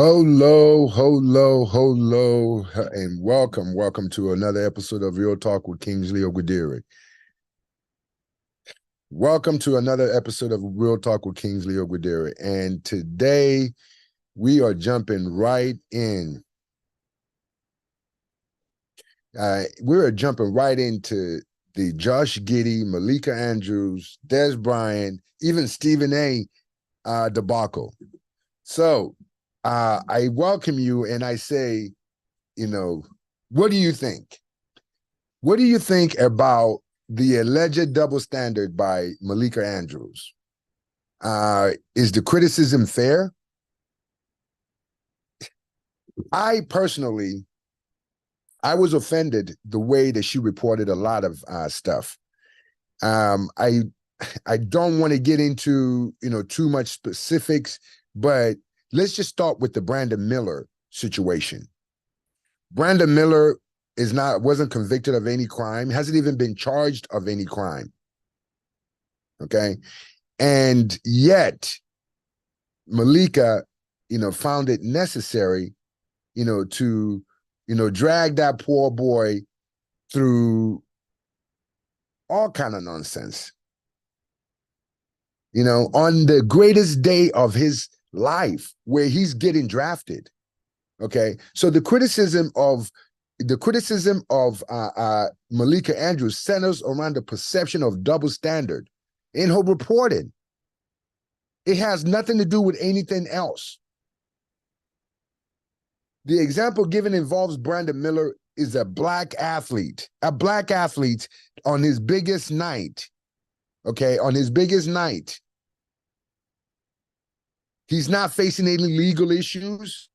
Hello, and welcome to another episode of Real Talk with Kingsley Ogudere. Welcome to another episode of Real Talk with Kingsley Ogudere, and today we are jumping right in. We are jumping right into the Josh Giddey, Malika Andrews, Bryant, even Stephen A. Debacle. So I welcome you, and I say, what do you think? What do you think about the alleged double standard by Malika Andrews? Is the criticism fair? I personally, I was offended the way that she reported a lot of stuff. I don't want to get into too much specifics, but let's just start with the Brandon Miller situation. Brandon Miller wasn't convicted of any crime, hasn't even been charged of any crime. Okay. And yet Malika, found it necessary, to, drag that poor boy through all kind of nonsense. On the greatest day of his life where he's getting drafted. Okay. So the criticism of Malika Andrews centers around the perception of double standard in her reporting. It has nothing to do with anything else. The example given involves Brandon Miller is a black athlete on his biggest night. Okay, on his biggest night. He's not facing any legal issues,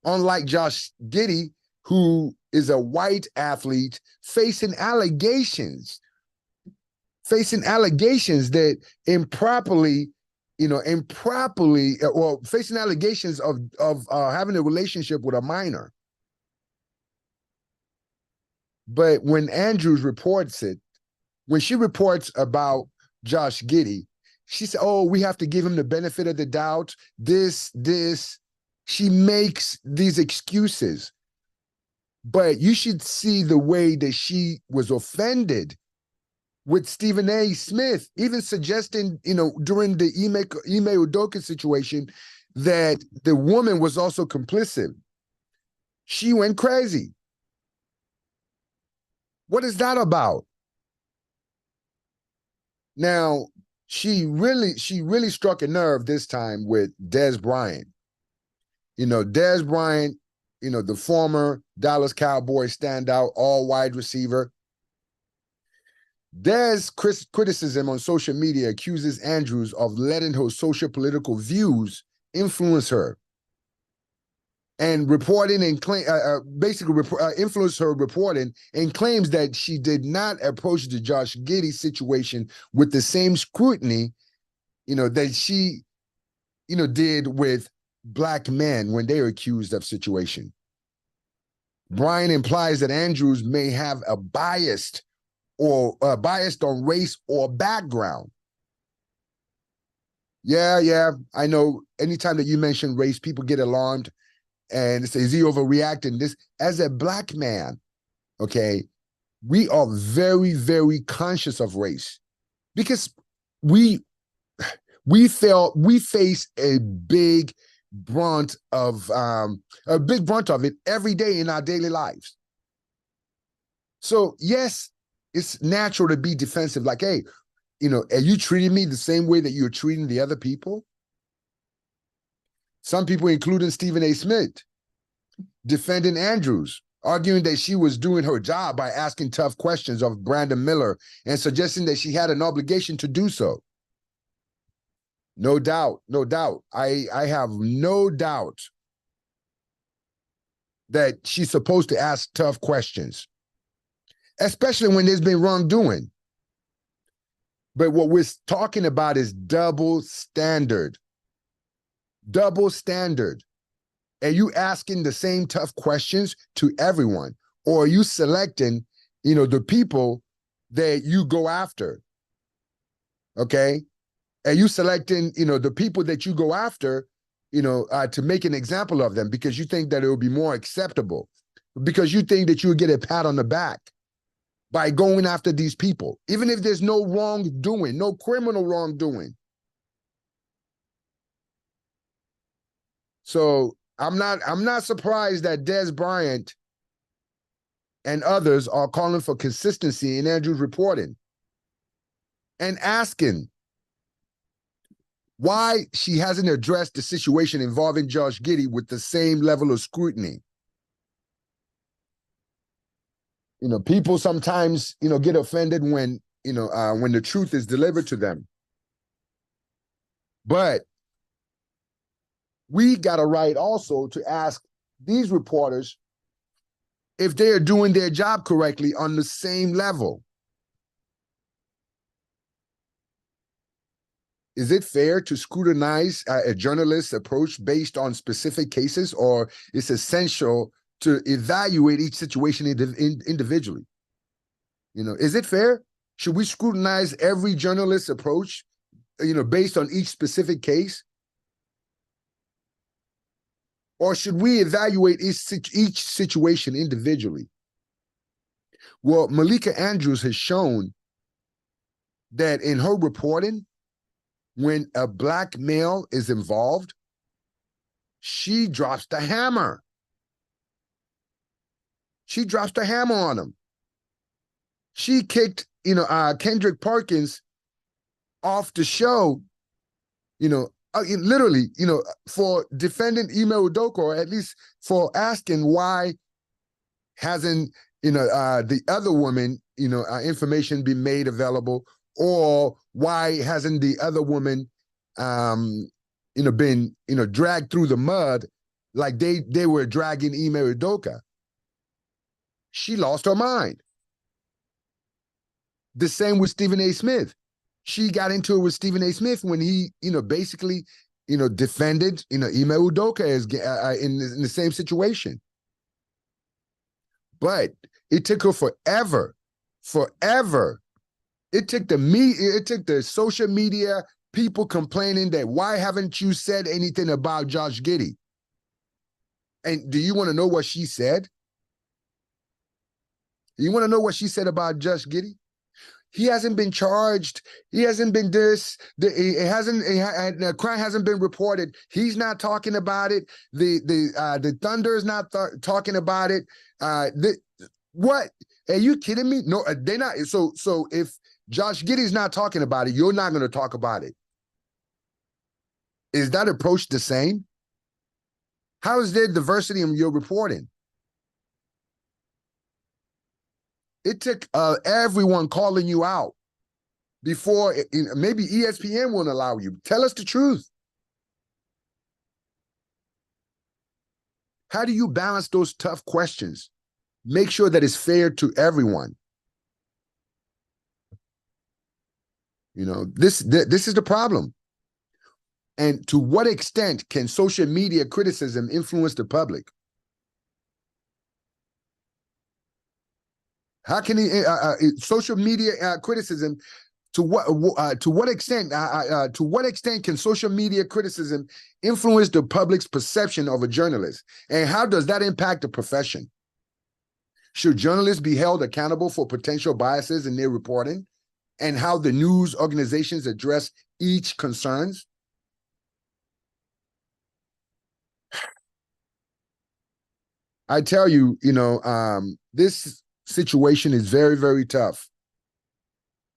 unlike Josh Giddey, who is a white athlete facing allegations that improperly, facing allegations of having a relationship with a minor. But when Andrews reports it, when she reports about Josh Giddey, she said, "Oh, we have to give him the benefit of the doubt. This." She makes these excuses. But you should see the way that she was offended with Stephen A. Smith, even suggesting, during the Ime Udoka situation, that the woman was also complicit. She went crazy. What is that about? Now, she really struck a nerve this time with Bryant. Bryant, the former Dallas Cowboys standout, all wide receiver. Criticism on social media accuses Andrews of letting her social political views influence her and reporting and influence her reporting, and claims that she did not approach the Josh Giddey situation with the same scrutiny, that she, did with black men when they are accused of situation. Bryant implies that Andrews may have a biased on race or background. Yeah, I know. Anytime that you mention race, people get alarmed and say, "Is he overreacting?" This, as a black man, okay, we are very, very conscious of race because we face a big brunt of it every day in our daily lives. So yes, it's natural to be defensive, like, hey, are you treating me the same way that you're treating the other people? Some people, including Stephen A. Smith, defending Andrews, arguing that she was doing her job by asking tough questions of Brandon Miller and suggesting that she had an obligation to do so. No doubt. I have no doubt that she's supposed to ask tough questions, especially when there's been wrongdoing. But what we're talking about is double standard. Double standard. Are you asking the same tough questions to everyone? Or are you selecting, the people that you go after? Okay? Are you selecting, the people that you go after, to make an example of them because you think that it will be more acceptable, because you think that you would get a pat on the back by going after these people, even if there's no wrongdoing, no criminal wrongdoing. So I'm not surprised that Des Bryant and others are calling for consistency in Andrews' reporting and asking why she hasn't addressed the situation involving Josh Giddey with the same level of scrutiny. People sometimes, get offended when the truth is delivered to them. But we got a right also to ask these reporters if they are doing their job correctly on the same level. Is it fair to scrutinize a journalist's approach based on specific cases, or it's essential to evaluate each situation individually? Is it fair? Should we scrutinize every journalist's approach, based on each specific case? Or should we evaluate each situation individually? Well, Malika Andrews has shown that in her reporting, when a Black male is involved, she drops the hammer. She drops the hammer on him. She kicked, Kendrick Perkins off the show, literally, for defending Ime Udoka, or at least for asking why hasn't, the other woman, information been made available, or why hasn't the other woman, been, dragged through the mud like they were dragging Ime Udoka. She lost her mind. The same with Stephen A. Smith. She got into it with Stephen A. Smith when he, basically, defended, Ime Udoka as in the same situation. But it took her forever. It took the social media people complaining that why haven't you said anything about Josh Giddey? And do you want to know what she said? You want to know what she said about Josh Giddey? He hasn't been charged. He hasn't been this. The crime hasn't been reported. He's not talking about it. The Thunder is not talking about it. What? Are you kidding me? No, they're not. So if Josh Giddey's not talking about it, you're not going to talk about it. Is that approach the same? How is there diversity in your reporting? It took everyone calling you out before maybe ESPN won't allow you. Tell us the truth. How do you balance those tough questions? Make sure that it's fair to everyone. This is the problem. And to what extent can social media criticism influence the public? How can social media criticism? To what extent can social media criticism influence the public's perception of a journalist, and how does that impact the profession? Should journalists be held accountable for potential biases in their reporting, and how the news organizations address each concerns? I tell you, this situation is very, very tough.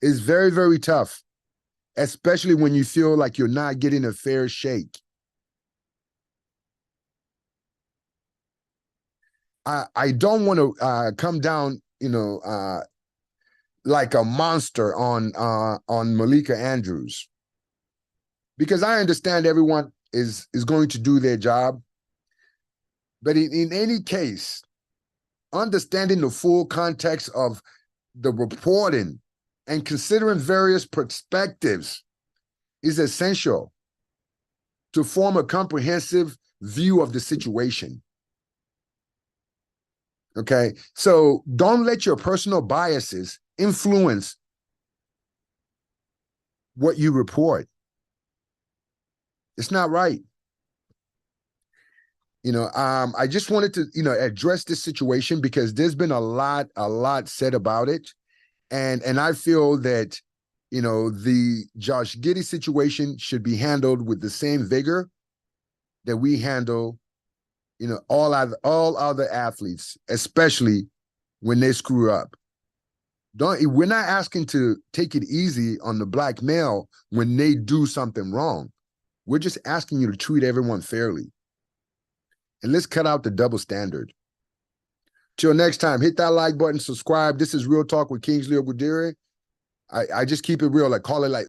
It's very, very tough, especially when you feel like you're not getting a fair shake. I don't want to come down, like a monster on Malika Andrews, because I understand everyone is going to do their job. But in any case, understanding the full context of the reporting and considering various perspectives is essential to form a comprehensive view of the situation. Okay, so don't let your personal biases influence what you report. It's not right. I just wanted to, address this situation because there's been a lot said about it. And I feel that, the Josh Giddey situation should be handled with the same vigor that we handle, all other athletes, especially when they screw up. We're not asking to take it easy on the black male when they do something wrong. We're just asking you to treat everyone fairly. And let's cut out the double standard. Till next time, hit that like button, subscribe. This is Real Talk with Kingsley Ogudere. I just keep it real, like call it like